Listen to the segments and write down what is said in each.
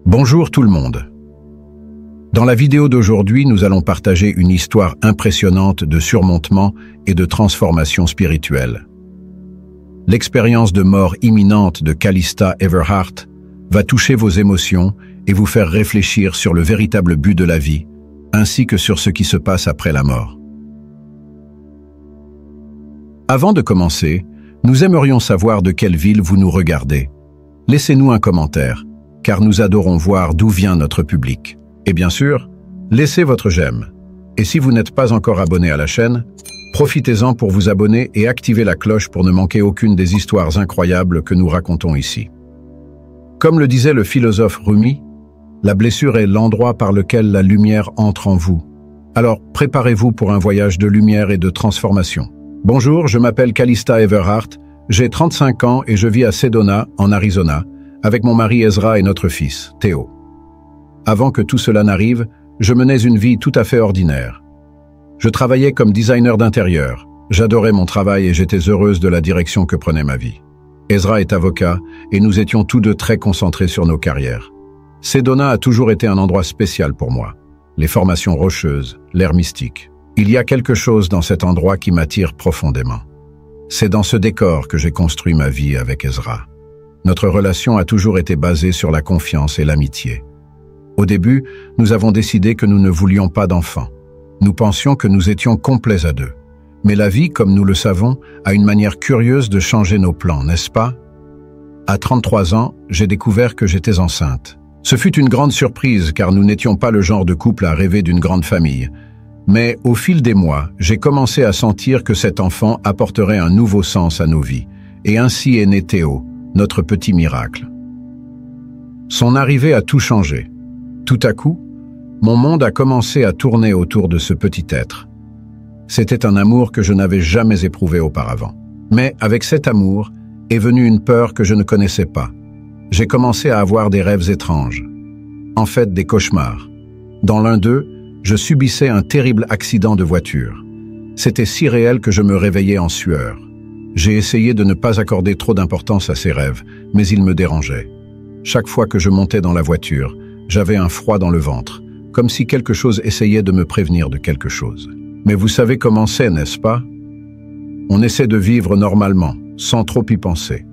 Bonjour tout le monde. Dans la vidéo d'aujourd'hui, nous allons partager une histoire impressionnante de surmontement et de transformation spirituelle. L'expérience de mort imminente de Calista Everhart va toucher vos émotions et vous faire réfléchir sur le véritable but de la vie, ainsi que sur ce qui se passe après la mort. Avant de commencer, nous aimerions savoir de quelle ville vous nous regardez. Laissez-nous un commentaire, car nous adorons voir d'où vient notre public. Et bien sûr, laissez votre j'aime. Et si vous n'êtes pas encore abonné à la chaîne, profitez-en pour vous abonner et activer la cloche pour ne manquer aucune des histoires incroyables que nous racontons ici. Comme le disait le philosophe Rumi, la blessure est l'endroit par lequel la lumière entre en vous. Alors préparez-vous pour un voyage de lumière et de transformation. Bonjour, je m'appelle Calista Everhart, j'ai 35 ans et je vis à Sedona, en Arizona, avec mon mari Ezra et notre fils, Théo. Avant que tout cela n'arrive, je menais une vie tout à fait ordinaire. Je travaillais comme designer d'intérieur. J'adorais mon travail et j'étais heureuse de la direction que prenait ma vie. Ezra est avocat et nous étions tous deux très concentrés sur nos carrières. Sedona a toujours été un endroit spécial pour moi. Les formations rocheuses, l'air mystique. Il y a quelque chose dans cet endroit qui m'attire profondément. C'est dans ce décor que j'ai construit ma vie avec Ezra. Notre relation a toujours été basée sur la confiance et l'amitié. Au début, nous avons décidé que nous ne voulions pas d'enfants. Nous pensions que nous étions complets à deux. Mais la vie, comme nous le savons, a une manière curieuse de changer nos plans, n'est-ce pas? À 33 ans, j'ai découvert que j'étais enceinte. Ce fut une grande surprise car nous n'étions pas le genre de couple à rêver d'une grande famille. Mais au fil des mois, j'ai commencé à sentir que cet enfant apporterait un nouveau sens à nos vies. Et ainsi est né Théo, notre petit miracle. Son arrivée a tout changé. Tout à coup, mon monde a commencé à tourner autour de ce petit être. C'était un amour que je n'avais jamais éprouvé auparavant. Mais avec cet amour est venue une peur que je ne connaissais pas. J'ai commencé à avoir des rêves étranges. En fait, des cauchemars. Dans l'un d'eux, je subissais un terrible accident de voiture. C'était si réel que je me réveillais en sueur. J'ai essayé de ne pas accorder trop d'importance à ces rêves, mais ils me dérangeaient. Chaque fois que je montais dans la voiture, j'avais un froid dans le ventre, comme si quelque chose essayait de me prévenir de quelque chose. Mais vous savez comment c'est, n'est-ce pas? On essaie de vivre normalement, sans trop y penser.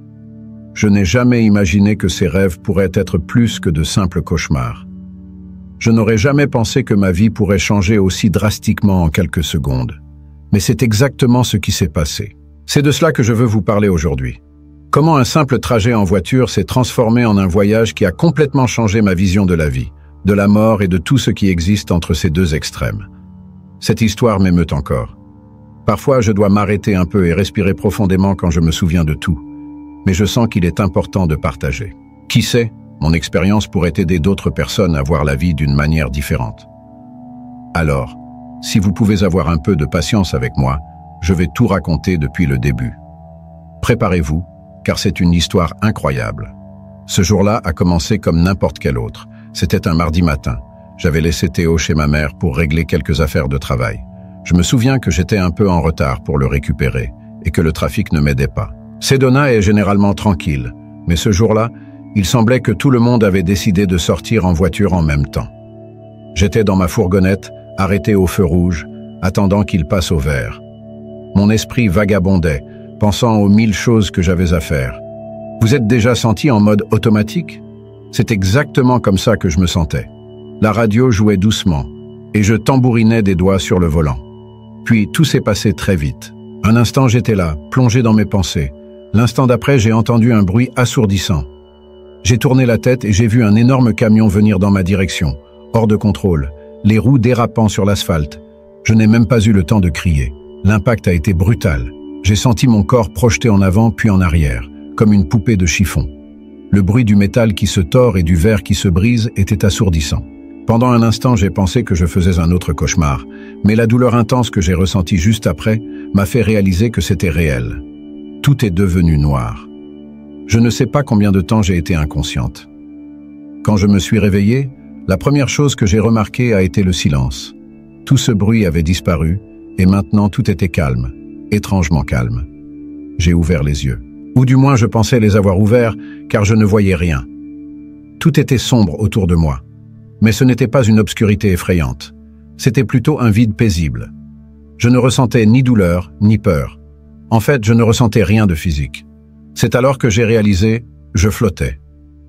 Je n'ai jamais imaginé que ces rêves pourraient être plus que de simples cauchemars. Je n'aurais jamais pensé que ma vie pourrait changer aussi drastiquement en quelques secondes. Mais c'est exactement ce qui s'est passé. C'est de cela que je veux vous parler aujourd'hui. Comment un simple trajet en voiture s'est transformé en un voyage qui a complètement changé ma vision de la vie, de la mort et de tout ce qui existe entre ces deux extrêmes. Cette histoire m'émeut encore. Parfois, je dois m'arrêter un peu et respirer profondément quand je me souviens de tout. Mais je sens qu'il est important de partager. Qui sait, mon expérience pourrait aider d'autres personnes à voir la vie d'une manière différente. Alors, si vous pouvez avoir un peu de patience avec moi, je vais tout raconter depuis le début. Préparez-vous, car c'est une histoire incroyable. Ce jour-là a commencé comme n'importe quel autre. C'était un mardi matin. J'avais laissé Théo chez ma mère pour régler quelques affaires de travail. Je me souviens que j'étais un peu en retard pour le récupérer et que le trafic ne m'aidait pas. Sedona est généralement tranquille, mais ce jour-là, il semblait que tout le monde avait décidé de sortir en voiture en même temps. J'étais dans ma fourgonnette, arrêté au feu rouge, attendant qu'il passe au vert. Mon esprit vagabondait, pensant aux 1000 choses que j'avais à faire. Vous êtes déjà senti en mode automatique? C'est exactement comme ça que je me sentais. La radio jouait doucement, et je tambourinais des doigts sur le volant. Puis tout s'est passé très vite. Un instant j'étais là, plongé dans mes pensées. L'instant d'après, j'ai entendu un bruit assourdissant. J'ai tourné la tête et j'ai vu un énorme camion venir dans ma direction, hors de contrôle, les roues dérapant sur l'asphalte. Je n'ai même pas eu le temps de crier. L'impact a été brutal. J'ai senti mon corps projeté en avant puis en arrière, comme une poupée de chiffon. Le bruit du métal qui se tord et du verre qui se brise était assourdissant. Pendant un instant, j'ai pensé que je faisais un autre cauchemar, mais la douleur intense que j'ai ressentie juste après m'a fait réaliser que c'était réel. Tout est devenu noir. Je ne sais pas combien de temps j'ai été inconsciente. Quand je me suis réveillée, la première chose que j'ai remarquée a été le silence. Tout ce bruit avait disparu, et maintenant tout était calme, étrangement calme. J'ai ouvert les yeux. Ou du moins je pensais les avoir ouverts, car je ne voyais rien. Tout était sombre autour de moi. Mais ce n'était pas une obscurité effrayante. C'était plutôt un vide paisible. Je ne ressentais ni douleur, ni peur. En fait, je ne ressentais rien de physique. C'est alors que j'ai réalisé, je flottais.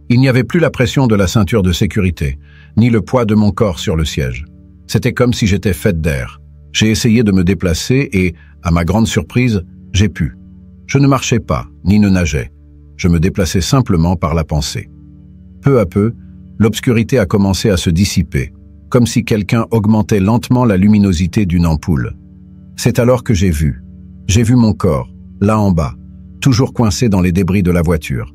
Il n'y avait plus la pression de la ceinture de sécurité, ni le poids de mon corps sur le siège. C'était comme si j'étais faite d'air. J'ai essayé de me déplacer et, à ma grande surprise, j'ai pu. Je ne marchais pas, ni ne nageais. Je me déplaçais simplement par la pensée. Peu à peu, l'obscurité a commencé à se dissiper, comme si quelqu'un augmentait lentement la luminosité d'une ampoule. C'est alors que j'ai vu. J'ai vu mon corps, là en bas, toujours coincé dans les débris de la voiture.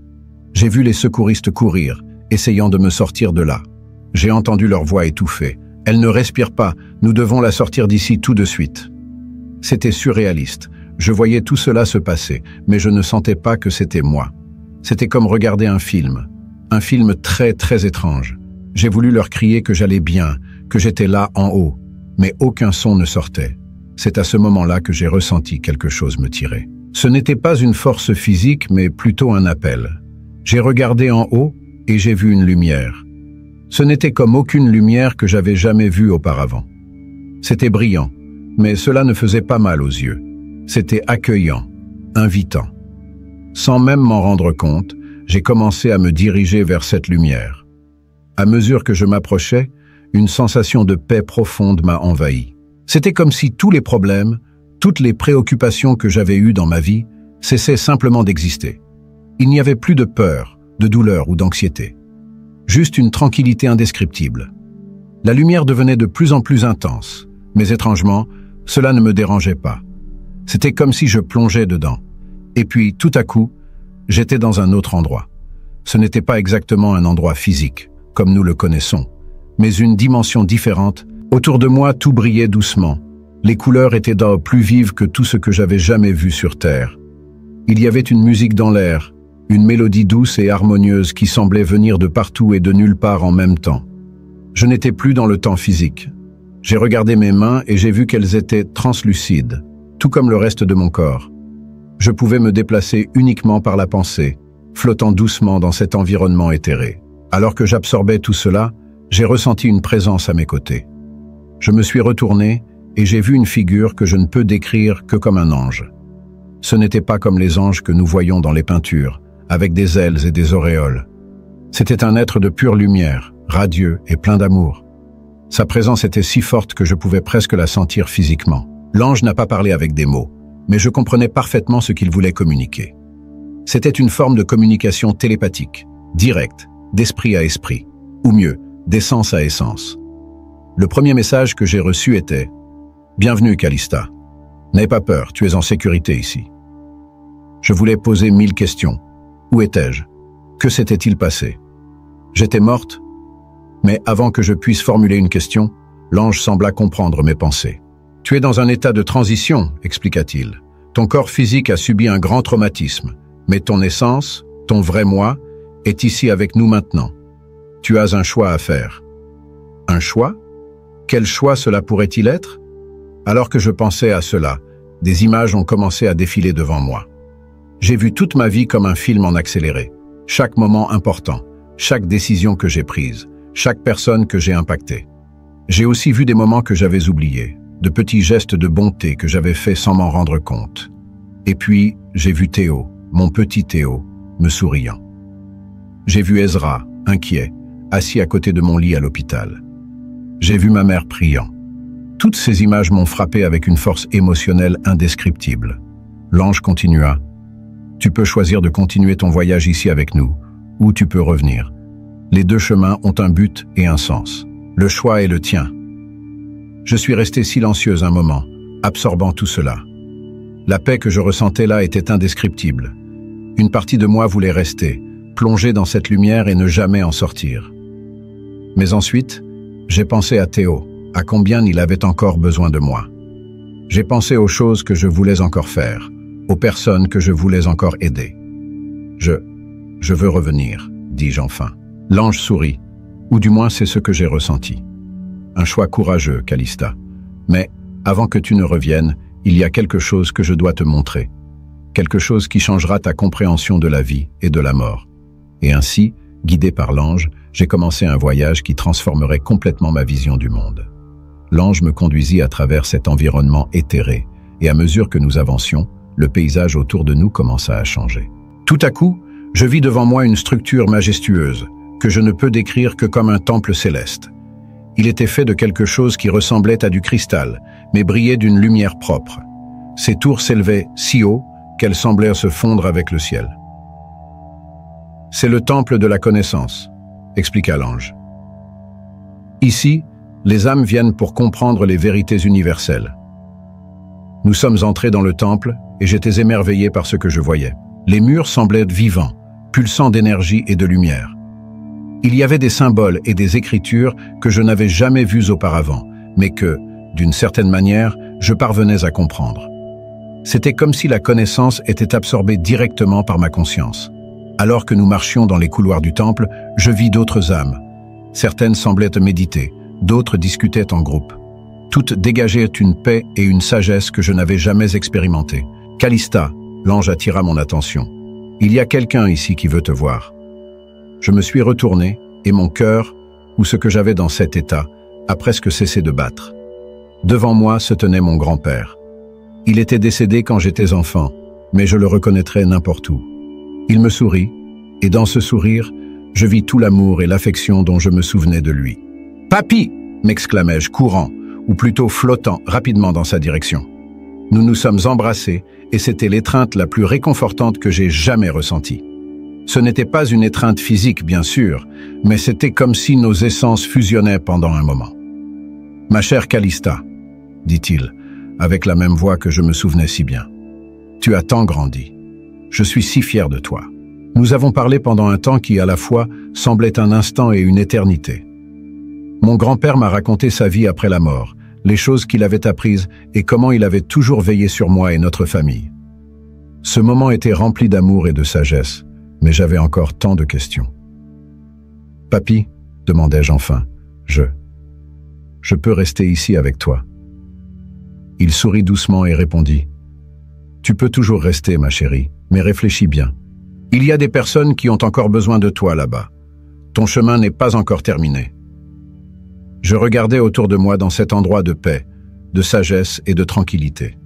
J'ai vu les secouristes courir, essayant de me sortir de là. J'ai entendu leur voix étouffée. « Elle ne respire pas, nous devons la sortir d'ici tout de suite. » C'était surréaliste. Je voyais tout cela se passer, mais je ne sentais pas que c'était moi. C'était comme regarder un film très très étrange. J'ai voulu leur crier que j'allais bien, que j'étais là en haut, mais aucun son ne sortait. C'est à ce moment-là que j'ai ressenti quelque chose me tirer. Ce n'était pas une force physique, mais plutôt un appel. J'ai regardé en haut et j'ai vu une lumière. Ce n'était comme aucune lumière que j'avais jamais vue auparavant. C'était brillant, mais cela ne faisait pas mal aux yeux. C'était accueillant, invitant. Sans même m'en rendre compte, j'ai commencé à me diriger vers cette lumière. À mesure que je m'approchais, une sensation de paix profonde m'a envahi. C'était comme si tous les problèmes, toutes les préoccupations que j'avais eues dans ma vie cessaient simplement d'exister. Il n'y avait plus de peur, de douleur ou d'anxiété. Juste une tranquillité indescriptible. La lumière devenait de plus en plus intense, mais étrangement, cela ne me dérangeait pas. C'était comme si je plongeais dedans. Et puis, tout à coup, j'étais dans un autre endroit. Ce n'était pas exactement un endroit physique, comme nous le connaissons, mais une dimension différente. Autour de moi, tout brillait doucement. Les couleurs étaient plus vives que tout ce que j'avais jamais vu sur Terre. Il y avait une musique dans l'air, une mélodie douce et harmonieuse qui semblait venir de partout et de nulle part en même temps. Je n'étais plus dans le temps physique. J'ai regardé mes mains et j'ai vu qu'elles étaient translucides, tout comme le reste de mon corps. Je pouvais me déplacer uniquement par la pensée, flottant doucement dans cet environnement éthéré. Alors que j'absorbais tout cela, j'ai ressenti une présence à mes côtés. Je me suis retourné et j'ai vu une figure que je ne peux décrire que comme un ange. Ce n'était pas comme les anges que nous voyons dans les peintures, avec des ailes et des auréoles. C'était un être de pure lumière, radieux et plein d'amour. Sa présence était si forte que je pouvais presque la sentir physiquement. L'ange n'a pas parlé avec des mots, mais je comprenais parfaitement ce qu'il voulait communiquer. C'était une forme de communication télépathique, directe, d'esprit à esprit, ou mieux, d'essence à essence. Le premier message que j'ai reçu était « Bienvenue, Calista. N'aie pas peur, tu es en sécurité ici. » Je voulais poser 1000 questions. Où étais-je? Que s'était-il passé? J'étais morte? Mais avant que je puisse formuler une question, l'ange sembla comprendre mes pensées. « Tu es dans un état de transition, expliqua-t-il. Ton corps physique a subi un grand traumatisme, mais ton essence, ton vrai moi, est ici avec nous maintenant. Tu as un choix à faire. » Un choix? Quel choix cela pourrait-il être? Alors que je pensais à cela, des images ont commencé à défiler devant moi. J'ai vu toute ma vie comme un film en accéléré. Chaque moment important, chaque décision que j'ai prise, chaque personne que j'ai impactée. J'ai aussi vu des moments que j'avais oubliés, de petits gestes de bonté que j'avais faits sans m'en rendre compte. Et puis, j'ai vu Théo, mon petit Théo, me souriant. J'ai vu Ezra, inquiet, assis à côté de mon lit à l'hôpital. J'ai vu ma mère priant. Toutes ces images m'ont frappé avec une force émotionnelle indescriptible. L'ange continua. « Tu peux choisir de continuer ton voyage ici avec nous, ou tu peux revenir. Les deux chemins ont un but et un sens. Le choix est le tien. » Je suis restée silencieuse un moment, absorbant tout cela. La paix que je ressentais là était indescriptible. Une partie de moi voulait rester, plonger dans cette lumière et ne jamais en sortir. Mais ensuite, j'ai pensé à Théo, à combien il avait encore besoin de moi. J'ai pensé aux choses que je voulais encore faire, aux personnes que je voulais encore aider. Je veux revenir, dis-je enfin. L'ange sourit, ou du moins c'est ce que j'ai ressenti. Un choix courageux, Calista. Mais, avant que tu ne reviennes, il y a quelque chose que je dois te montrer. Quelque chose qui changera ta compréhension de la vie et de la mort. Et ainsi, guidée par l'ange, j'ai commencé un voyage qui transformerait complètement ma vision du monde. L'ange me conduisit à travers cet environnement éthéré, et à mesure que nous avancions, le paysage autour de nous commença à changer. Tout à coup, je vis devant moi une structure majestueuse, que je ne peux décrire que comme un temple céleste. Il était fait de quelque chose qui ressemblait à du cristal, mais brillait d'une lumière propre. Ses tours s'élevaient si haut qu'elles semblaient se fondre avec le ciel. « C'est le temple de la connaissance », expliqua l'ange. « Ici, les âmes viennent pour comprendre les vérités universelles. » Nous sommes entrés dans le temple et j'étais émerveillé par ce que je voyais. Les murs semblaient vivants, pulsant d'énergie et de lumière. Il y avait des symboles et des écritures que je n'avais jamais vues auparavant, mais que, d'une certaine manière, je parvenais à comprendre. C'était comme si la connaissance était absorbée directement par ma conscience. Alors que nous marchions dans les couloirs du temple, je vis d'autres âmes. Certaines semblaient méditer, d'autres discutaient en groupe. Toutes dégageaient une paix et une sagesse que je n'avais jamais expérimentées. « Calista », l'ange attira mon attention. « Il y a quelqu'un ici qui veut te voir. » Je me suis retourné et mon cœur, ou ce que j'avais dans cet état, a presque cessé de battre. Devant moi se tenait mon grand-père. Il était décédé quand j'étais enfant, mais je le reconnaîtrais n'importe où. Il me sourit, et dans ce sourire, je vis tout l'amour et l'affection dont je me souvenais de lui. « Papy !» m'exclamai-je, courant, ou plutôt flottant rapidement dans sa direction. Nous nous sommes embrassés, et c'était l'étreinte la plus réconfortante que j'ai jamais ressentie. Ce n'était pas une étreinte physique, bien sûr, mais c'était comme si nos essences fusionnaient pendant un moment. « Ma chère Calista », dit-il, avec la même voix que je me souvenais si bien. « Tu as tant grandi. Je suis si fier de toi. » Nous avons parlé pendant un temps qui, à la fois, semblait un instant et une éternité. Mon grand-père m'a raconté sa vie après la mort, les choses qu'il avait apprises et comment il avait toujours veillé sur moi et notre famille. Ce moment était rempli d'amour et de sagesse, mais j'avais encore tant de questions. « Papy », demandai-je enfin, « je peux rester ici avec toi ?» Il sourit doucement et répondit, « Tu peux toujours rester, ma chérie, mais réfléchis bien. Il y a des personnes qui ont encore besoin de toi là-bas. Ton chemin n'est pas encore terminé. » Je regardais autour de moi dans cet endroit de paix, de sagesse et de tranquillité.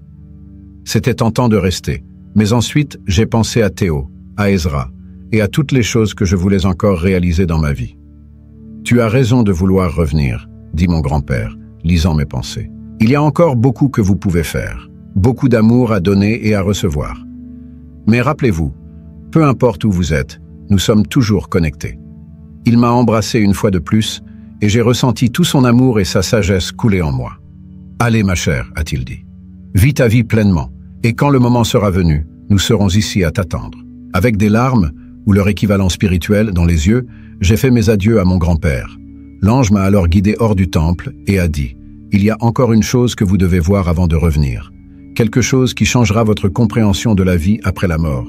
C'était tentant de rester, mais ensuite j'ai pensé à Théo, à Ezra, et à toutes les choses que je voulais encore réaliser dans ma vie. « Tu as raison de vouloir revenir », dit mon grand-père, lisant mes pensées. « Il y a encore beaucoup que vous pouvez faire, beaucoup d'amour à donner et à recevoir. Mais rappelez-vous, peu importe où vous êtes, nous sommes toujours connectés. » Il m'a embrassé une fois de plus, et j'ai ressenti tout son amour et sa sagesse couler en moi. « Allez, ma chère, a-t-il dit. Vis ta vie pleinement, et quand le moment sera venu, nous serons ici à t'attendre. » Avec des larmes, ou leur équivalent spirituel, dans les yeux, j'ai fait mes adieux à mon grand-père. L'ange m'a alors guidé hors du temple et a dit « Il y a encore une chose que vous devez voir avant de revenir. Quelque chose qui changera votre compréhension de la vie après la mort.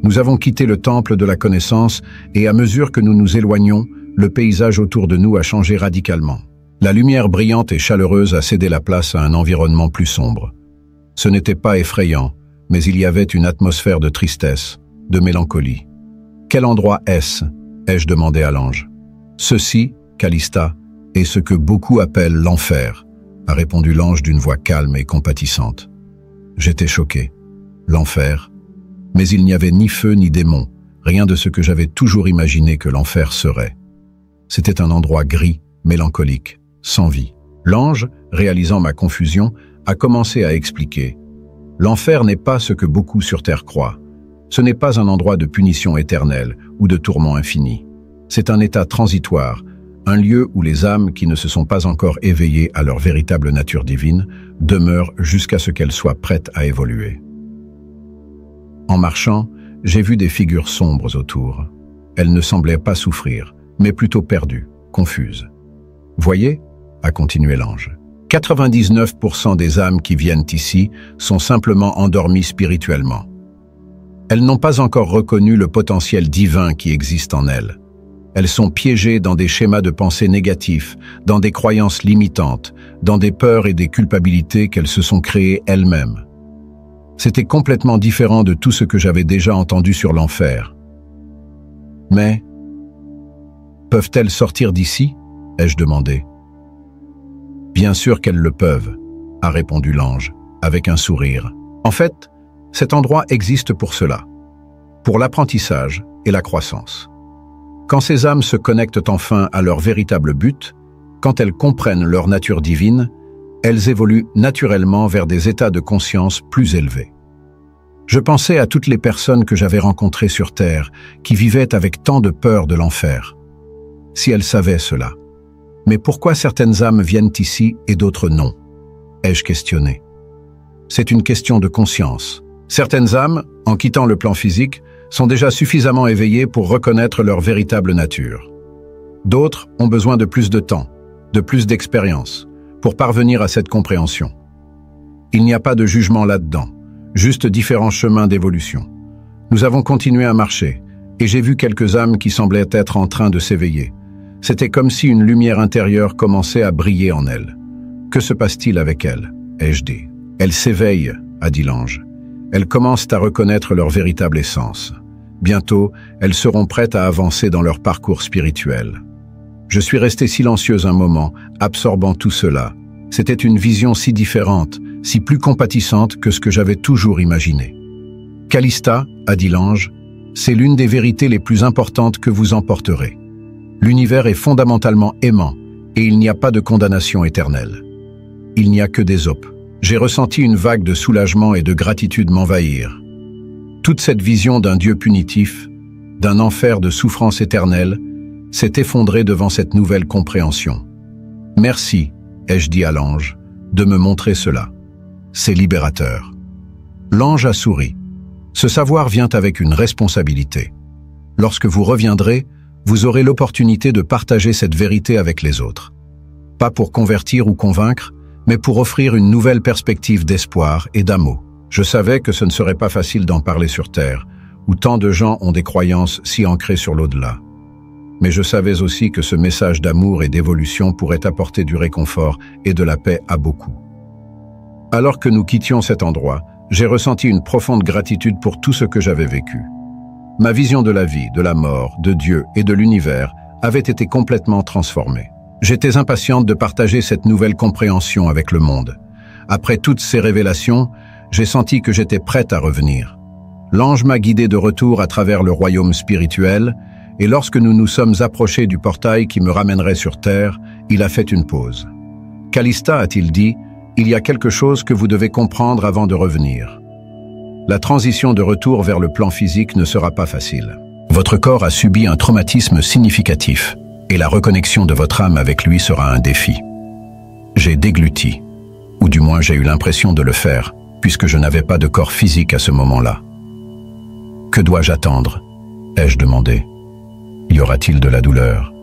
Nous avons quitté le temple de la connaissance et à mesure que nous nous éloignons, le paysage autour de nous a changé radicalement. La lumière brillante et chaleureuse a cédé la place à un environnement plus sombre. Ce n'était pas effrayant, mais il y avait une atmosphère de tristesse, de mélancolie. « Quel endroit est-ce » ai-je demandé à l'ange. « Ceci, Calista, est ce que beaucoup appellent l'enfer », a répondu l'ange d'une voix calme et compatissante. J'étais choqué. L'enfer. Mais il n'y avait ni feu ni démon, rien de ce que j'avais toujours imaginé que l'enfer serait. C'était un endroit gris, mélancolique, sans vie. L'ange, réalisant ma confusion, a commencé à expliquer. L'enfer n'est pas ce que beaucoup sur terre croient. Ce n'est pas un endroit de punition éternelle ou de tourment infini. C'est un état transitoire, un lieu où les âmes qui ne se sont pas encore éveillées à leur véritable nature divine demeurent jusqu'à ce qu'elles soient prêtes à évoluer. En marchant, j'ai vu des figures sombres autour. Elles ne semblaient pas souffrir, mais plutôt perdues, confuses. « Voyez » a continué l'ange. 99% des âmes qui viennent ici sont simplement endormies spirituellement. Elles n'ont pas encore reconnu le potentiel divin qui existe en elles. Elles sont piégées dans des schémas de pensée négatifs, dans des croyances limitantes, dans des peurs et des culpabilités qu'elles se sont créées elles-mêmes. C'était complètement différent de tout ce que j'avais déjà entendu sur l'enfer. Mais Peuvent-elles sortir d'ici? Ai-je demandé. Bien sûr qu'elles le peuvent, a répondu l'ange, avec un sourire. En fait, cet endroit existe pour cela, pour l'apprentissage et la croissance. Quand ces âmes se connectent enfin à leur véritable but, quand elles comprennent leur nature divine, elles évoluent naturellement vers des états de conscience plus élevés. Je pensais à toutes les personnes que j'avais rencontrées sur Terre, qui vivaient avec tant de peur de l'enfer. Si elles savaient cela. Mais pourquoi certaines âmes viennent ici et d'autres non? Ai-je questionné. C'est une question de conscience. Certaines âmes, en quittant le plan physique, sont déjà suffisamment éveillées pour reconnaître leur véritable nature. D'autres ont besoin de plus de temps, de plus d'expérience, pour parvenir à cette compréhension. Il n'y a pas de jugement là-dedans, juste différents chemins d'évolution. Nous avons continué à marcher, et j'ai vu quelques âmes qui semblaient être en train de s'éveiller. C'était comme si une lumière intérieure commençait à briller en elles. Que se passe-t-il avec elles? Ai-je dit. Elles s'éveillent, a dit l'ange. Elles commencent à reconnaître leur véritable essence. Bientôt, elles seront prêtes à avancer dans leur parcours spirituel. Je suis resté silencieuse un moment, absorbant tout cela. C'était une vision si différente, si plus compatissante que ce que j'avais toujours imaginé. Calista, a dit l'ange, c'est l'une des vérités les plus importantes que vous emporterez. L'univers est fondamentalement aimant, et il n'y a pas de condamnation éternelle. Il n'y a que des op. J'ai ressenti une vague de soulagement et de gratitude m'envahir. Toute cette vision d'un Dieu punitif, d'un enfer de souffrance éternelle, s'est effondrée devant cette nouvelle compréhension. Merci, ai-je dit à l'ange, de me montrer cela. C'est libérateur. L'ange a souri. Ce savoir vient avec une responsabilité. Lorsque vous reviendrez, vous aurez l'opportunité de partager cette vérité avec les autres. Pas pour convertir ou convaincre, mais pour offrir une nouvelle perspective d'espoir et d'amour. Je savais que ce ne serait pas facile d'en parler sur Terre, où tant de gens ont des croyances si ancrées sur l'au-delà. Mais je savais aussi que ce message d'amour et d'évolution pourrait apporter du réconfort et de la paix à beaucoup. Alors que nous quittions cet endroit, j'ai ressenti une profonde gratitude pour tout ce que j'avais vécu. Ma vision de la vie, de la mort, de Dieu et de l'univers avait été complètement transformée. J'étais impatiente de partager cette nouvelle compréhension avec le monde. Après toutes ces révélations, j'ai senti que j'étais prête à revenir. L'ange m'a guidé de retour à travers le royaume spirituel, et lorsque nous nous sommes approchés du portail qui me ramènerait sur Terre, il a fait une pause. Calista, a-t-il dit, il y a quelque chose que vous devez comprendre avant de revenir. La transition de retour vers le plan physique ne sera pas facile. Votre corps a subi un traumatisme significatif, et la reconnexion de votre âme avec lui sera un défi. J'ai dégluti, ou du moins j'ai eu l'impression de le faire, puisque je n'avais pas de corps physique à ce moment-là. Que dois-je attendre? Ai-je demandé. Y aura-t-il de la douleur?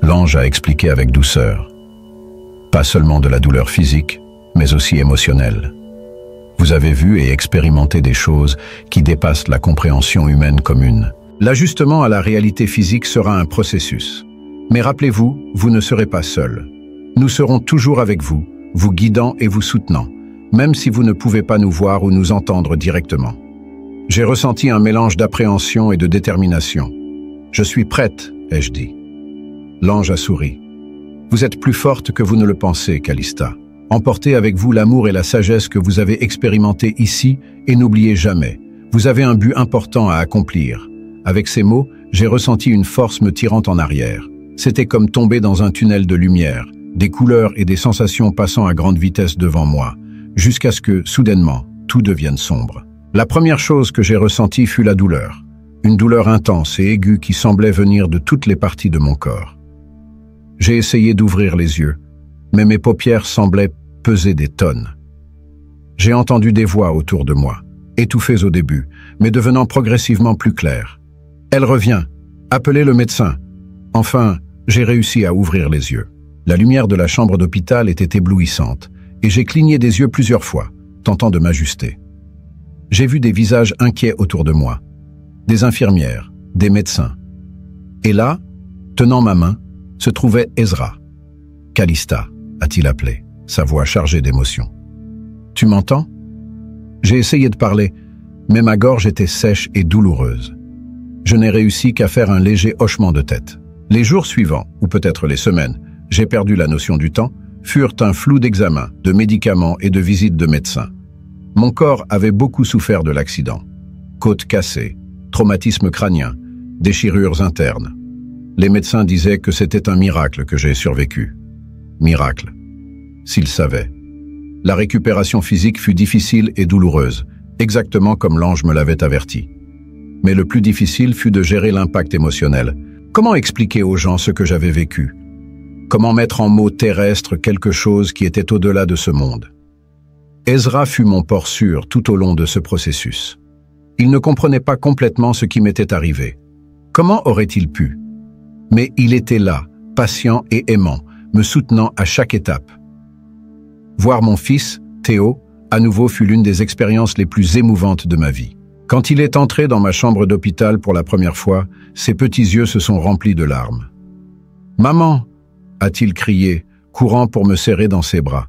L'ange a expliqué avec douceur. Pas seulement de la douleur physique, mais aussi émotionnelle. Vous avez vu et expérimenté des choses qui dépassent la compréhension humaine commune. L'ajustement à la réalité physique sera un processus. Mais rappelez-vous, vous ne serez pas seul. Nous serons toujours avec vous, vous guidant et vous soutenant, même si vous ne pouvez pas nous voir ou nous entendre directement. J'ai ressenti un mélange d'appréhension et de détermination. Je suis prête, ai-je dit. L'ange a souri. Vous êtes plus forte que vous ne le pensez, Calista. Emportez avec vous l'amour et la sagesse que vous avez expérimentés ici et n'oubliez jamais, vous avez un but important à accomplir. Avec ces mots, j'ai ressenti une force me tirant en arrière. C'était comme tomber dans un tunnel de lumière, des couleurs et des sensations passant à grande vitesse devant moi, jusqu'à ce que, soudainement, tout devienne sombre. La première chose que j'ai ressentie fut la douleur. Une douleur intense et aiguë qui semblait venir de toutes les parties de mon corps. J'ai essayé d'ouvrir les yeux, mais mes paupières semblaient peser des tonnes. J'ai entendu des voix autour de moi, étouffées au début, mais devenant progressivement plus claires. « Elle revient. Appelez le médecin. » Enfin, j'ai réussi à ouvrir les yeux. La lumière de la chambre d'hôpital était éblouissante, et j'ai cligné des yeux plusieurs fois, tentant de m'ajuster. J'ai vu des visages inquiets autour de moi, des infirmières, des médecins. Et là, tenant ma main, se trouvait Ezra. « Calista », a-t-il appelé, sa voix chargée d'émotion. « Tu m'entends » J'ai essayé de parler, mais ma gorge était sèche et douloureuse. Je n'ai réussi qu'à faire un léger hochement de tête. Les jours suivants, ou peut-être les semaines, j'ai perdu la notion du temps, furent un flou d'examens, de médicaments et de visites de médecins. Mon corps avait beaucoup souffert de l'accident. Côte cassée, traumatisme crânien, déchirures internes. Les médecins disaient que c'était un miracle que j'ai survécu. Miracle. S'ils savaient. La récupération physique fut difficile et douloureuse, exactement comme l'ange me l'avait averti. Mais le plus difficile fut de gérer l'impact émotionnel. Comment expliquer aux gens ce que j'avais vécu? Comment mettre en mots terrestres quelque chose qui était au-delà de ce monde? Ezra fut mon port sûr tout au long de ce processus. Il ne comprenait pas complètement ce qui m'était arrivé. Comment aurait-il pu? Mais il était là, patient et aimant, me soutenant à chaque étape. Voir mon fils, Théo, à nouveau fut l'une des expériences les plus émouvantes de ma vie. Quand il est entré dans ma chambre d'hôpital pour la première fois, ses petits yeux se sont remplis de larmes. « Maman !» a-t-il crié, courant pour me serrer dans ses bras.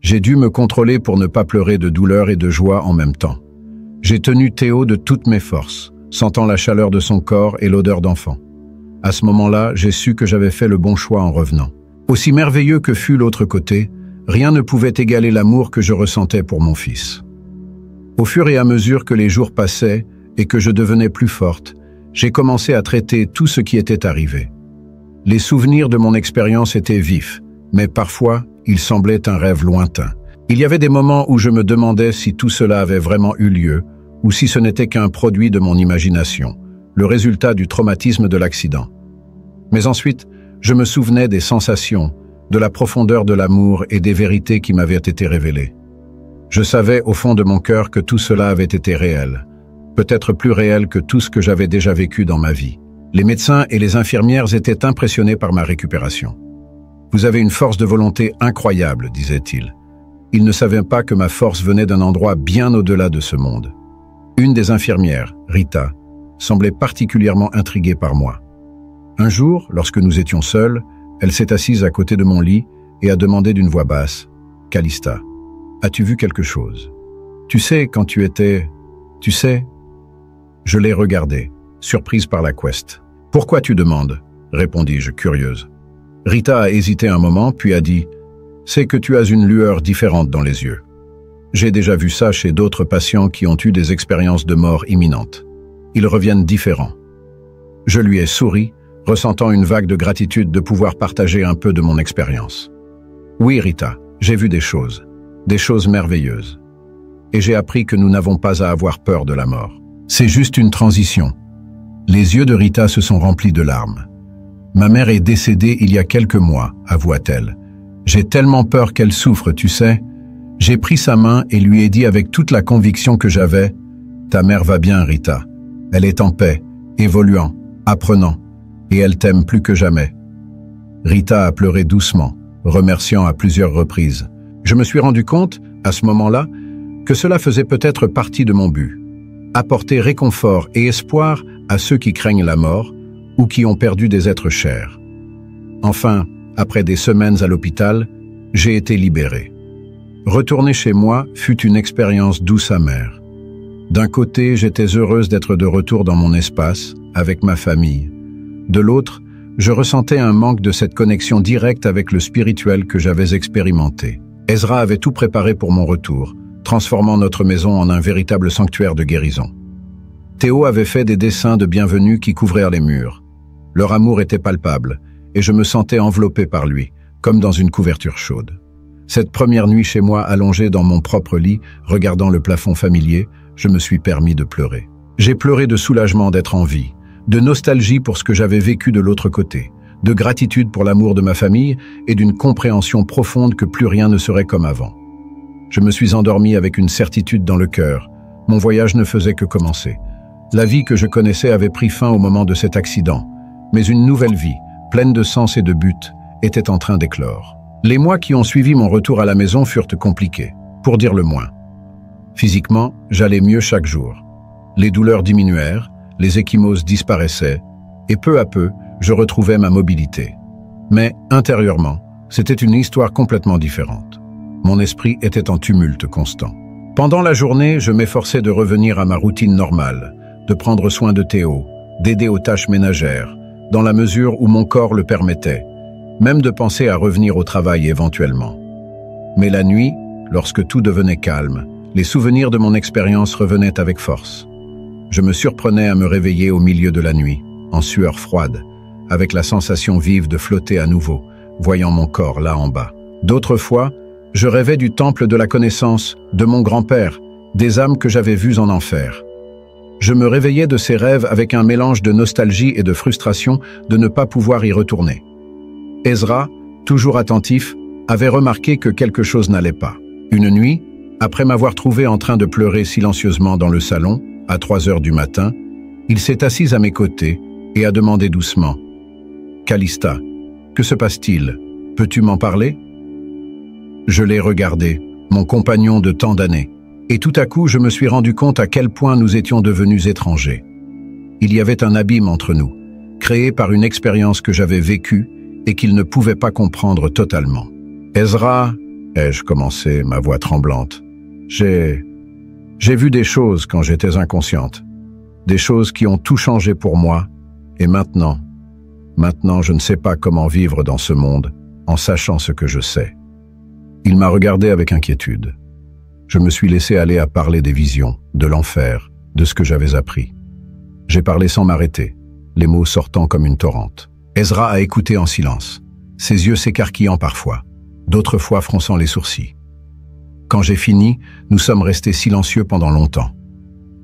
J'ai dû me contrôler pour ne pas pleurer de douleur et de joie en même temps. J'ai tenu Théo de toutes mes forces, sentant la chaleur de son corps et l'odeur d'enfant. À ce moment-là, j'ai su que j'avais fait le bon choix en revenant. Aussi merveilleux que fut l'autre côté, rien ne pouvait égaler l'amour que je ressentais pour mon fils. Au fur et à mesure que les jours passaient et que je devenais plus forte, j'ai commencé à traiter tout ce qui était arrivé. Les souvenirs de mon expérience étaient vifs, mais parfois, ils semblaient un rêve lointain. Il y avait des moments où je me demandais si tout cela avait vraiment eu lieu ou si ce n'était qu'un produit de mon imagination, le résultat du traumatisme de l'accident. Mais ensuite, je me souvenais des sensations, de la profondeur de l'amour et des vérités qui m'avaient été révélées. Je savais au fond de mon cœur que tout cela avait été réel, peut-être plus réel que tout ce que j'avais déjà vécu dans ma vie. Les médecins et les infirmières étaient impressionnés par ma récupération. « Vous avez une force de volonté incroyable », disaient-ils. Ils ne savaient pas que ma force venait d'un endroit bien au-delà de ce monde. Une des infirmières, Rita, semblait particulièrement intriguée par moi. Un jour, lorsque nous étions seuls, elle s'est assise à côté de mon lit et a demandé d'une voix basse, « Calista, as-tu vu quelque chose? Tu sais, quand tu étais... Tu sais ?» Je l'ai regardée, surprise par la quest. « Pourquoi tu demandes ?» répondis-je, curieuse. Rita a hésité un moment, puis a dit « C'est que tu as une lueur différente dans les yeux. J'ai déjà vu ça chez d'autres patients qui ont eu des expériences de mort imminente. Ils reviennent différents. » Je lui ai souri, ressentant une vague de gratitude de pouvoir partager un peu de mon expérience. « Oui, Rita, j'ai vu des choses merveilleuses. Et j'ai appris que nous n'avons pas à avoir peur de la mort. C'est juste une transition. » Les yeux de Rita se sont remplis de larmes. « Ma mère est décédée il y a quelques mois, avoua-t-elle. J'ai tellement peur qu'elle souffre, tu sais. J'ai pris sa main et lui ai dit avec toute la conviction que j'avais, « Ta mère va bien, Rita. Elle est en paix, évoluant, apprenant, et elle t'aime plus que jamais. » Rita a pleuré doucement, remerciant à plusieurs reprises. Je me suis rendu compte, à ce moment-là, que cela faisait peut-être partie de mon but. Apporter réconfort et espoir à ceux qui craignent la mort ou qui ont perdu des êtres chers. Enfin, après des semaines à l'hôpital, j'ai été libéré. Retourner chez moi fut une expérience douce amère. D'un côté, j'étais heureuse d'être de retour dans mon espace, avec ma famille. De l'autre, je ressentais un manque de cette connexion directe avec le spirituel que j'avais expérimenté. Ezra avait tout préparé pour mon retour, transformant notre maison en un véritable sanctuaire de guérison. Théo avait fait des dessins de bienvenue qui couvrirent les murs. Leur amour était palpable, et je me sentais enveloppé par lui, comme dans une couverture chaude. Cette première nuit chez moi, allongée dans mon propre lit, regardant le plafond familier, je me suis permis de pleurer. J'ai pleuré de soulagement d'être en vie, de nostalgie pour ce que j'avais vécu de l'autre côté, de gratitude pour l'amour de ma famille et d'une compréhension profonde que plus rien ne serait comme avant. Je me suis endormi avec une certitude dans le cœur. Mon voyage ne faisait que commencer. La vie que je connaissais avait pris fin au moment de cet accident, mais une nouvelle vie, pleine de sens et de but, était en train d'éclore. Les mois qui ont suivi mon retour à la maison furent compliqués, pour dire le moins. Physiquement, j'allais mieux chaque jour. Les douleurs diminuèrent, les ecchymoses disparaissaient, et peu à peu, je retrouvais ma mobilité. Mais, intérieurement, c'était une histoire complètement différente. Mon esprit était en tumulte constant. Pendant la journée, je m'efforçais de revenir à ma routine normale, de prendre soin de Théo, d'aider aux tâches ménagères, dans la mesure où mon corps le permettait, même de penser à revenir au travail éventuellement. Mais la nuit, lorsque tout devenait calme, les souvenirs de mon expérience revenaient avec force. Je me surprenais à me réveiller au milieu de la nuit, en sueur froide, avec la sensation vive de flotter à nouveau, voyant mon corps là en bas. D'autres fois, je rêvais du temple de la connaissance, de mon grand-père, des âmes que j'avais vues en enfer. Je me réveillais de ces rêves avec un mélange de nostalgie et de frustration de ne pas pouvoir y retourner. Ezra, toujours attentif, avait remarqué que quelque chose n'allait pas. Une nuit, après m'avoir trouvé en train de pleurer silencieusement dans le salon, à 3 heures du matin, il s'est assis à mes côtés et a demandé doucement « Calista, que se passe-t-il? Peux-tu m'en parler ?» Je l'ai regardé, mon compagnon de tant d'années, et tout à coup je me suis rendu compte à quel point nous étions devenus étrangers. Il y avait un abîme entre nous, créé par une expérience que j'avais vécue et qu'il ne pouvait pas comprendre totalement. « Ezra, ai-je commencé, ma voix tremblante, j'ai vu des choses quand j'étais inconsciente, des choses qui ont tout changé pour moi, et maintenant je ne sais pas comment vivre dans ce monde en sachant ce que je sais. » Il m'a regardé avec inquiétude. Je me suis laissé aller à parler des visions, de l'enfer, de ce que j'avais appris. J'ai parlé sans m'arrêter, les mots sortant comme une torrente. Ezra a écouté en silence, ses yeux s'écarquillant parfois, d'autres fois fronçant les sourcils. Quand j'ai fini, nous sommes restés silencieux pendant longtemps.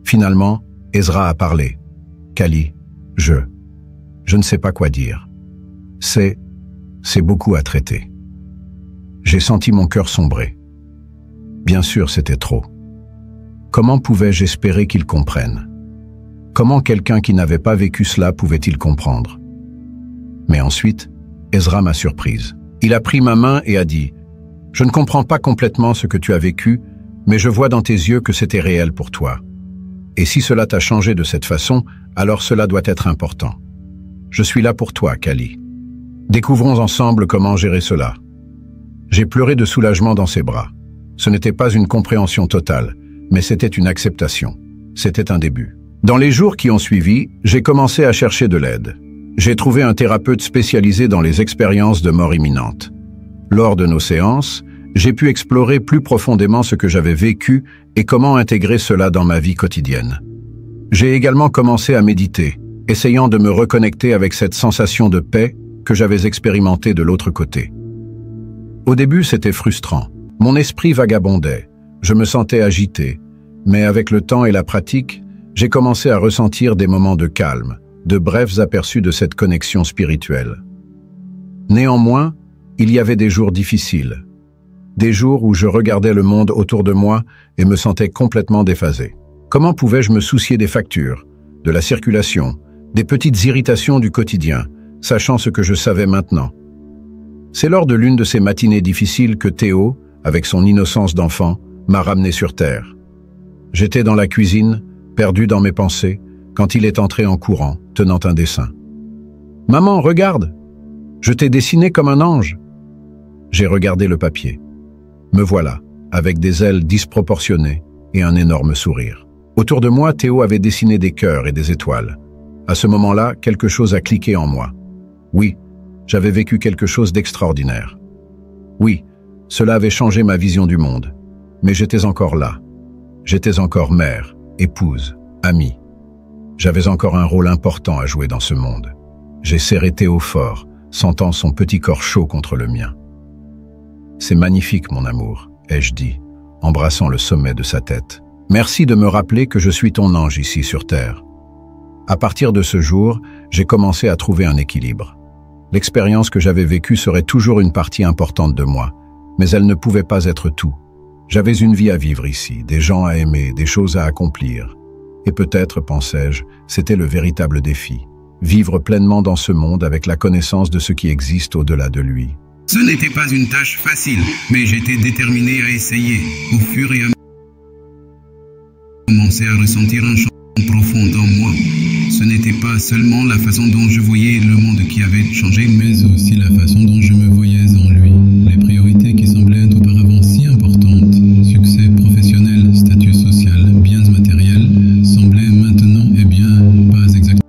Finalement, Ezra a parlé. « Kali, je ne sais pas quoi dire. C'est beaucoup à traiter. » J'ai senti mon cœur sombrer. Bien sûr, c'était trop. Comment pouvais-je espérer qu'il comprenne? Comment quelqu'un qui n'avait pas vécu cela pouvait-il comprendre? Mais ensuite, Ezra m'a surprise. Il a pris ma main et a dit « Je ne comprends pas complètement ce que tu as vécu, mais je vois dans tes yeux que c'était réel pour toi. Et si cela t'a changé de cette façon, alors cela doit être important. Je suis là pour toi, Kali. Découvrons ensemble comment gérer cela. » J'ai pleuré de soulagement dans ses bras. Ce n'était pas une compréhension totale, mais c'était une acceptation. C'était un début. Dans les jours qui ont suivi, j'ai commencé à chercher de l'aide. J'ai trouvé un thérapeute spécialisé dans les expériences de mort imminente. Lors de nos séances, j'ai pu explorer plus profondément ce que j'avais vécu et comment intégrer cela dans ma vie quotidienne. J'ai également commencé à méditer, essayant de me reconnecter avec cette sensation de paix que j'avais expérimentée de l'autre côté. Au début, c'était frustrant. Mon esprit vagabondait. Je me sentais agité. Mais avec le temps et la pratique, j'ai commencé à ressentir des moments de calme, de brefs aperçus de cette connexion spirituelle. Néanmoins, il y avait des jours difficiles. Des jours où je regardais le monde autour de moi et me sentais complètement déphasé. Comment pouvais-je me soucier des factures, de la circulation, des petites irritations du quotidien, sachant ce que je savais maintenant? C'est lors de l'une de ces matinées difficiles que Théo, avec son innocence d'enfant, m'a ramené sur terre. J'étais dans la cuisine, perdu dans mes pensées, quand il est entré en courant, tenant un dessin. « Maman, regarde! Je t'ai dessiné comme un ange !» J'ai regardé le papier. Me voilà, avec des ailes disproportionnées et un énorme sourire. Autour de moi, Théo avait dessiné des cœurs et des étoiles. À ce moment-là, quelque chose a cliqué en moi. Oui, j'avais vécu quelque chose d'extraordinaire. Oui, cela avait changé ma vision du monde. Mais j'étais encore là. J'étais encore mère, épouse, amie. J'avais encore un rôle important à jouer dans ce monde. J'ai serré Théo fort, sentant son petit corps chaud contre le mien. « C'est magnifique, mon amour », ai-je dit, embrassant le sommet de sa tête. « Merci de me rappeler que je suis ton ange ici sur Terre. » À partir de ce jour, j'ai commencé à trouver un équilibre. L'expérience que j'avais vécue serait toujours une partie importante de moi, mais elle ne pouvait pas être tout. J'avais une vie à vivre ici, des gens à aimer, des choses à accomplir. Et peut-être, pensais-je, c'était le véritable défi. Vivre pleinement dans ce monde avec la connaissance de ce qui existe au-delà de lui. Ce n'était pas une tâche facile, mais j'étais déterminé à essayer. Au fur et à mesure, j'ai commencé à ressentir un changement profond en moi. Ce n'était pas seulement la façon dont je voyais le monde qui avait changé, mais aussi la façon dont je me voyais en lui. Les priorités qui semblaient auparavant si importantes, succès professionnel, statut social, biens matériels, semblaient maintenant, pas exactement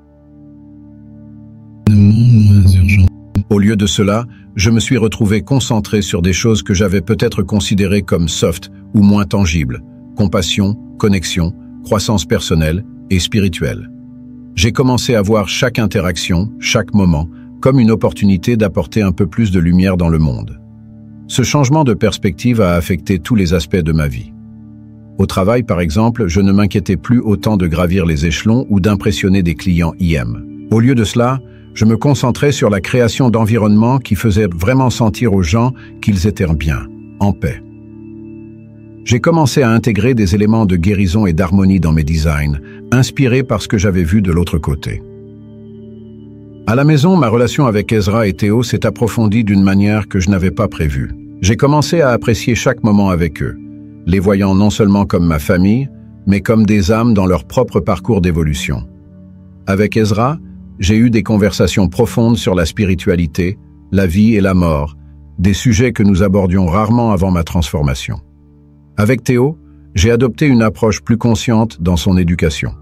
moins urgent. Au lieu de cela, je me suis retrouvé concentré sur des choses que j'avais peut-être considérées comme soft ou moins tangibles: compassion, connexion, croissance personnelle et spirituelle. J'ai commencé à voir chaque interaction, chaque moment, comme une opportunité d'apporter un peu plus de lumière dans le monde. Ce changement de perspective a affecté tous les aspects de ma vie. Au travail, par exemple, je ne m'inquiétais plus autant de gravir les échelons ou d'impressionner des clients IM. Au lieu de cela, je me concentrais sur la création d'environnements qui faisaient vraiment sentir aux gens qu'ils étaient bien, en paix. J'ai commencé à intégrer des éléments de guérison et d'harmonie dans mes designs, inspirés par ce que j'avais vu de l'autre côté. À la maison, ma relation avec Ezra et Théo s'est approfondie d'une manière que je n'avais pas prévue. J'ai commencé à apprécier chaque moment avec eux, les voyant non seulement comme ma famille, mais comme des âmes dans leur propre parcours d'évolution. Avec Ezra, j'ai eu des conversations profondes sur la spiritualité, la vie et la mort, des sujets que nous abordions rarement avant ma transformation. Avec Théo, j'ai adopté une approche plus consciente dans son éducation.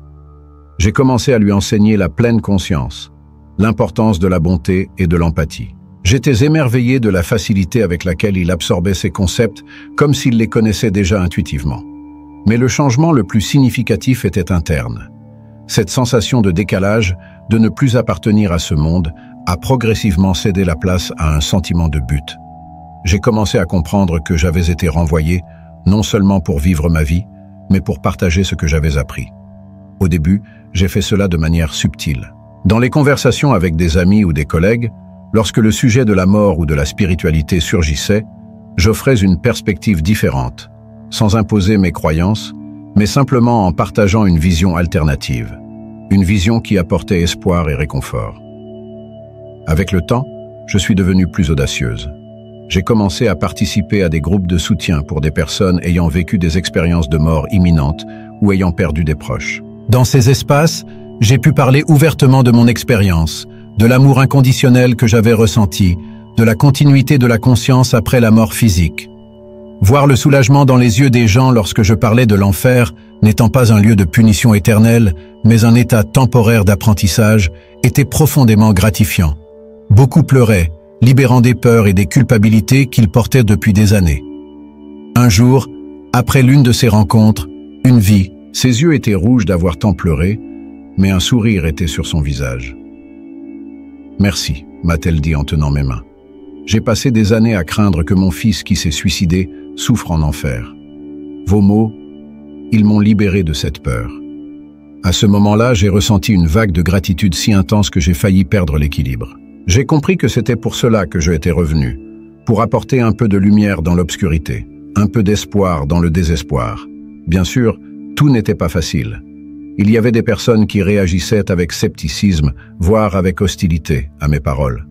J'ai commencé à lui enseigner la pleine conscience, l'importance de la bonté et de l'empathie. J'étais émerveillé de la facilité avec laquelle il absorbait ces concepts, comme s'il les connaissait déjà intuitivement. Mais le changement le plus significatif était interne. Cette sensation de décalage, de ne plus appartenir à ce monde, a progressivement cédé la place à un sentiment de but. J'ai commencé à comprendre que j'avais été renvoyé, non seulement pour vivre ma vie, mais pour partager ce que j'avais appris. Au début, j'ai fait cela de manière subtile. Dans les conversations avec des amis ou des collègues, lorsque le sujet de la mort ou de la spiritualité surgissait, j'offrais une perspective différente, sans imposer mes croyances, mais simplement en partageant une vision alternative, une vision qui apportait espoir et réconfort. Avec le temps, je suis devenue plus audacieuse. J'ai commencé à participer à des groupes de soutien pour des personnes ayant vécu des expériences de mort imminente ou ayant perdu des proches. Dans ces espaces, j'ai pu parler ouvertement de mon expérience, de l'amour inconditionnel que j'avais ressenti, de la continuité de la conscience après la mort physique. Voir le soulagement dans les yeux des gens lorsque je parlais de l'enfer, n'étant pas un lieu de punition éternelle, mais un état temporaire d'apprentissage, était profondément gratifiant. Beaucoup pleuraient, libérant des peurs et des culpabilités qu'ils portaient depuis des années. Un jour, après l'une de ces rencontres, une vie, ses yeux étaient rouges d'avoir tant pleuré, mais un sourire était sur son visage. « Merci », m'a-t-elle dit en tenant mes mains. « J'ai passé des années à craindre que mon fils qui s'est suicidé souffre en enfer. Vos mots, ils m'ont libéré de cette peur. » À ce moment-là, j'ai ressenti une vague de gratitude si intense que j'ai failli perdre l'équilibre. J'ai compris que c'était pour cela que je étais revenu, pour apporter un peu de lumière dans l'obscurité, un peu d'espoir dans le désespoir. Bien sûr, tout n'était pas facile. Il y avait des personnes qui réagissaient avec scepticisme, voire avec hostilité à mes paroles.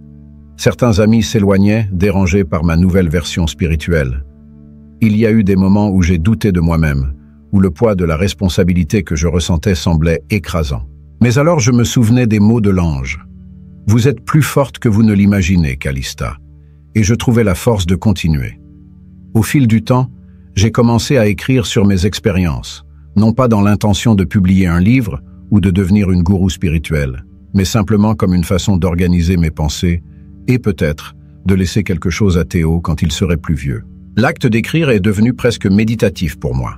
Certains amis s'éloignaient, dérangés par ma nouvelle version spirituelle. Il y a eu des moments où j'ai douté de moi-même, où le poids de la responsabilité que je ressentais semblait écrasant. Mais alors je me souvenais des mots de l'ange. « Vous êtes plus forte que vous ne l'imaginez, Calista. » Et je trouvais la force de continuer. Au fil du temps, j'ai commencé à écrire sur mes expériences, non pas dans l'intention de publier un livre ou de devenir une gourou spirituelle, mais simplement comme une façon d'organiser mes pensées et peut-être de laisser quelque chose à Théo quand il serait plus vieux. L'acte d'écrire est devenu presque méditatif pour moi.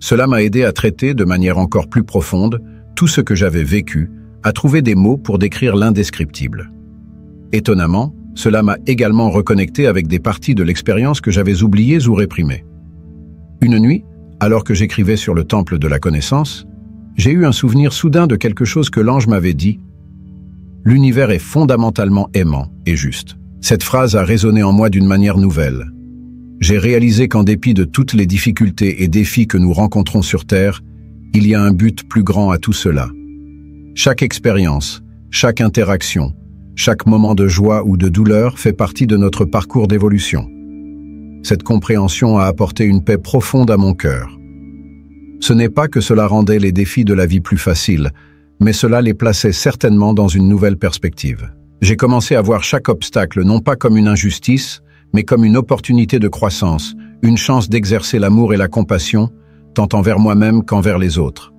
Cela m'a aidé à traiter de manière encore plus profonde tout ce que j'avais vécu, à trouver des mots pour décrire l'indescriptible. Étonnamment, cela m'a également reconnecté avec des parties de l'expérience que j'avais oubliées ou réprimées. Une nuit, alors que j'écrivais sur le temple de la connaissance, j'ai eu un souvenir soudain de quelque chose que l'ange m'avait dit. « L'univers est fondamentalement aimant et juste. » Cette phrase a résonné en moi d'une manière nouvelle. J'ai réalisé qu'en dépit de toutes les difficultés et défis que nous rencontrons sur Terre, il y a un but plus grand à tout cela. Chaque expérience, chaque interaction, chaque moment de joie ou de douleur fait partie de notre parcours d'évolution. Cette compréhension a apporté une paix profonde à mon cœur. Ce n'est pas que cela rendait les défis de la vie plus faciles, mais cela les plaçait certainement dans une nouvelle perspective. J'ai commencé à voir chaque obstacle non pas comme une injustice, mais comme une opportunité de croissance, une chance d'exercer l'amour et la compassion, tant envers moi-même qu'envers les autres.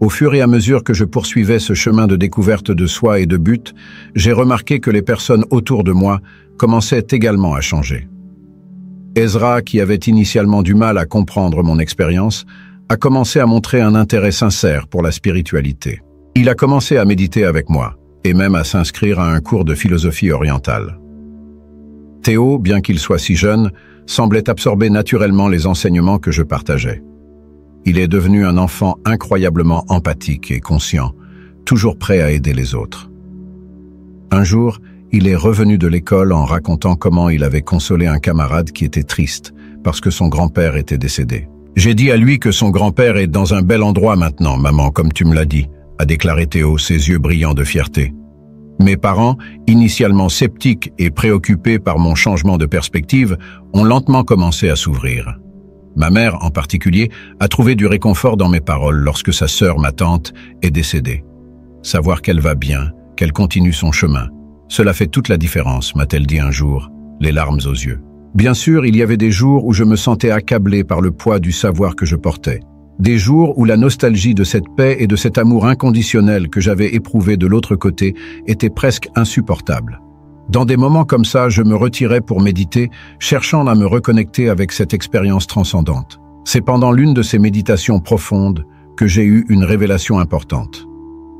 Au fur et à mesure que je poursuivais ce chemin de découverte de soi et de but, j'ai remarqué que les personnes autour de moi commençaient également à changer. Ezra, qui avait initialement du mal à comprendre mon expérience, a commencé à montrer un intérêt sincère pour la spiritualité. Il a commencé à méditer avec moi, et même à s'inscrire à un cours de philosophie orientale. Théo, bien qu'il soit si jeune, semblait absorber naturellement les enseignements que je partageais. Il est devenu un enfant incroyablement empathique et conscient, toujours prêt à aider les autres. Un jour, il est revenu de l'école en racontant comment il avait consolé un camarade qui était triste parce que son grand-père était décédé. « J'ai dit à lui que son grand-père est dans un bel endroit maintenant, maman, comme tu me l'as dit », a déclaré Théo, ses yeux brillants de fierté. Mes parents, initialement sceptiques et préoccupés par mon changement de perspective, ont lentement commencé à s'ouvrir. Ma mère, en particulier, a trouvé du réconfort dans mes paroles lorsque sa sœur, ma tante, est décédée. Savoir qu'elle va bien, qu'elle continue son chemin, cela fait toute la différence, m'a-t-elle dit un jour, les larmes aux yeux. Bien sûr, il y avait des jours où je me sentais accablé par le poids du savoir que je portais. Des jours où la nostalgie de cette paix et de cet amour inconditionnel que j'avais éprouvé de l'autre côté était presque insupportable. Dans des moments comme ça, je me retirais pour méditer, cherchant à me reconnecter avec cette expérience transcendante. C'est pendant l'une de ces méditations profondes que j'ai eu une révélation importante.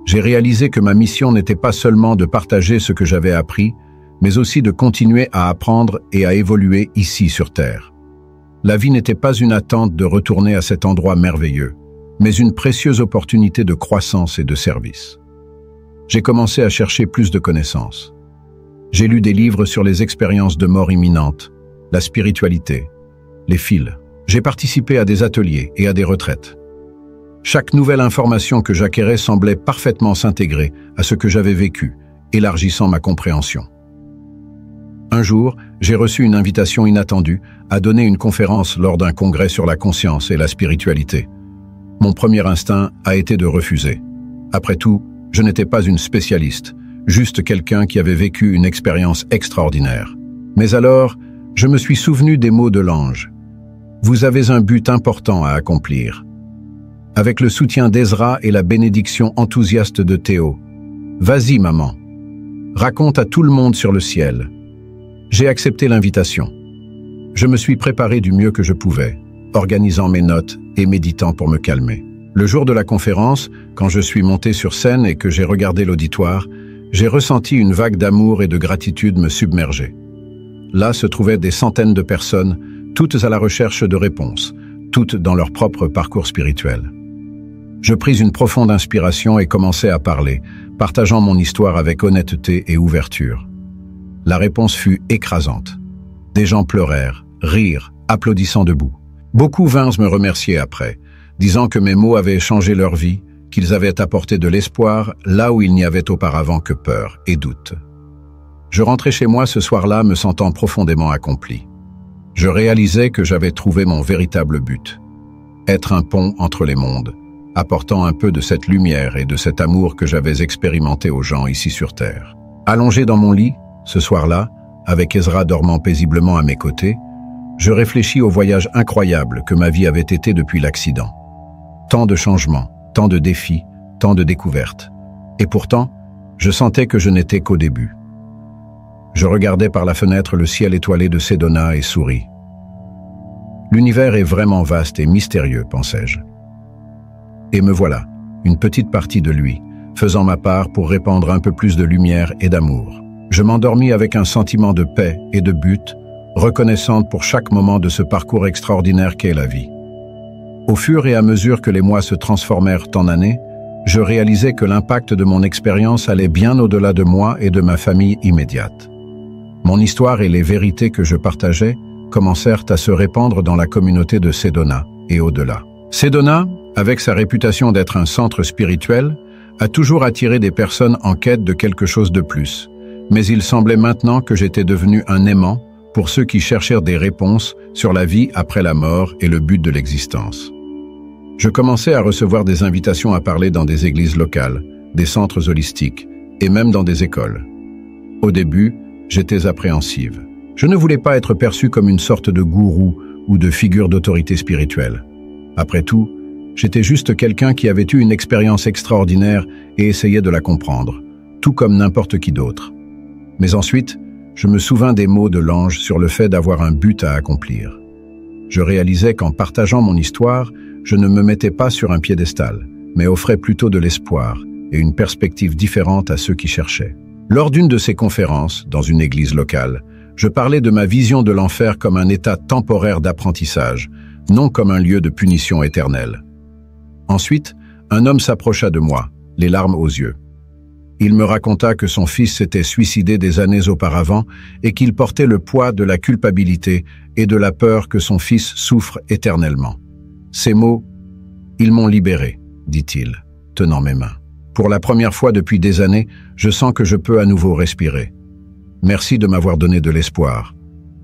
J'ai réalisé que ma mission n'était pas seulement de partager ce que j'avais appris, mais aussi de continuer à apprendre et à évoluer ici sur Terre. La vie n'était pas une attente de retourner à cet endroit merveilleux, mais une précieuse opportunité de croissance et de service. J'ai commencé à chercher plus de connaissances. J'ai lu des livres sur les expériences de mort imminente, la spiritualité, les fils. J'ai participé à des ateliers et à des retraites. Chaque nouvelle information que j'acquérais semblait parfaitement s'intégrer à ce que j'avais vécu, élargissant ma compréhension. Un jour, j'ai reçu une invitation inattendue à donner une conférence lors d'un congrès sur la conscience et la spiritualité. Mon premier instinct a été de refuser. Après tout, je n'étais pas une spécialiste, juste quelqu'un qui avait vécu une expérience extraordinaire. Mais alors, je me suis souvenu des mots de l'ange. « Vous avez un but important à accomplir. » Avec le soutien d'Ezra et la bénédiction enthousiaste de Théo. « Vas-y, maman. Raconte à tout le monde sur le ciel. » J'ai accepté l'invitation. Je me suis préparé du mieux que je pouvais, organisant mes notes et méditant pour me calmer. Le jour de la conférence, quand je suis monté sur scène et que j'ai regardé l'auditoire, j'ai ressenti une vague d'amour et de gratitude me submerger. Là se trouvaient des centaines de personnes, toutes à la recherche de réponses, toutes dans leur propre parcours spirituel. Je pris une profonde inspiration et commençai à parler, partageant mon histoire avec honnêteté et ouverture. La réponse fut écrasante. Des gens pleurèrent, rirent, applaudissant debout. Beaucoup vinrent me remercier après, disant que mes mots avaient changé leur vie, qu'ils avaient apporté de l'espoir là où il n'y avait auparavant que peur et doute. Je rentrais chez moi ce soir-là me sentant profondément accompli. Je réalisais que j'avais trouvé mon véritable but. Être un pont entre les mondes, apportant un peu de cette lumière et de cet amour que j'avais expérimenté aux gens ici sur Terre. Allongé dans mon lit, ce soir-là, avec Ezra dormant paisiblement à mes côtés, je réfléchis au voyage incroyable que ma vie avait été depuis l'accident. Tant de changements, tant de défis, tant de découvertes. Et pourtant, je sentais que je n'étais qu'au début. Je regardais par la fenêtre le ciel étoilé de Sedona et souris. L'univers est vraiment vaste et mystérieux, pensais-je. Et me voilà, une petite partie de lui, faisant ma part pour répandre un peu plus de lumière et d'amour. Je m'endormis avec un sentiment de paix et de but, reconnaissante pour chaque moment de ce parcours extraordinaire qu'est la vie. Au fur et à mesure que les mois se transformèrent en années, je réalisais que l'impact de mon expérience allait bien au-delà de moi et de ma famille immédiate. Mon histoire et les vérités que je partageais commencèrent à se répandre dans la communauté de Sedona et au-delà. Sedona, avec sa réputation d'être un centre spirituel, a toujours attiré des personnes en quête de quelque chose de plus. Mais il semblait maintenant que j'étais devenu un aimant pour ceux qui cherchèrent des réponses sur la vie après la mort et le but de l'existence. Je commençais à recevoir des invitations à parler dans des églises locales, des centres holistiques et même dans des écoles. Au début, j'étais appréhensive. Je ne voulais pas être perçue comme une sorte de gourou ou de figure d'autorité spirituelle. Après tout, J'étais juste quelqu'un qui avait eu une expérience extraordinaire et essayait de la comprendre, tout comme n'importe qui d'autre. Mais ensuite, je me souvins des mots de l'ange sur le fait d'avoir un but à accomplir. Je réalisais qu'en partageant mon histoire, je ne me mettais pas sur un piédestal, mais offrais plutôt de l'espoir et une perspective différente à ceux qui cherchaient. Lors d'une de ces conférences, dans une église locale, je parlais de ma vision de l'enfer comme un état temporaire d'apprentissage, non comme un lieu de punition éternelle. Ensuite, un homme s'approcha de moi, les larmes aux yeux. Il me raconta que son fils s'était suicidé des années auparavant et qu'il portait le poids de la culpabilité et de la peur que son fils souffre éternellement. Ces mots, ils m'ont libéré, dit-il, tenant mes mains. Pour la première fois depuis des années, je sens que je peux à nouveau respirer. Merci de m'avoir donné de l'espoir.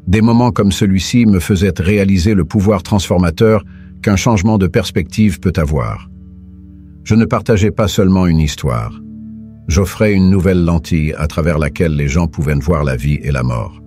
Des moments comme celui-ci me faisaient réaliser le pouvoir transformateur qu'un changement de perspective peut avoir. Je ne partageais pas seulement une histoire. J'offrais une nouvelle lentille à travers laquelle les gens pouvaient voir la vie et la mort.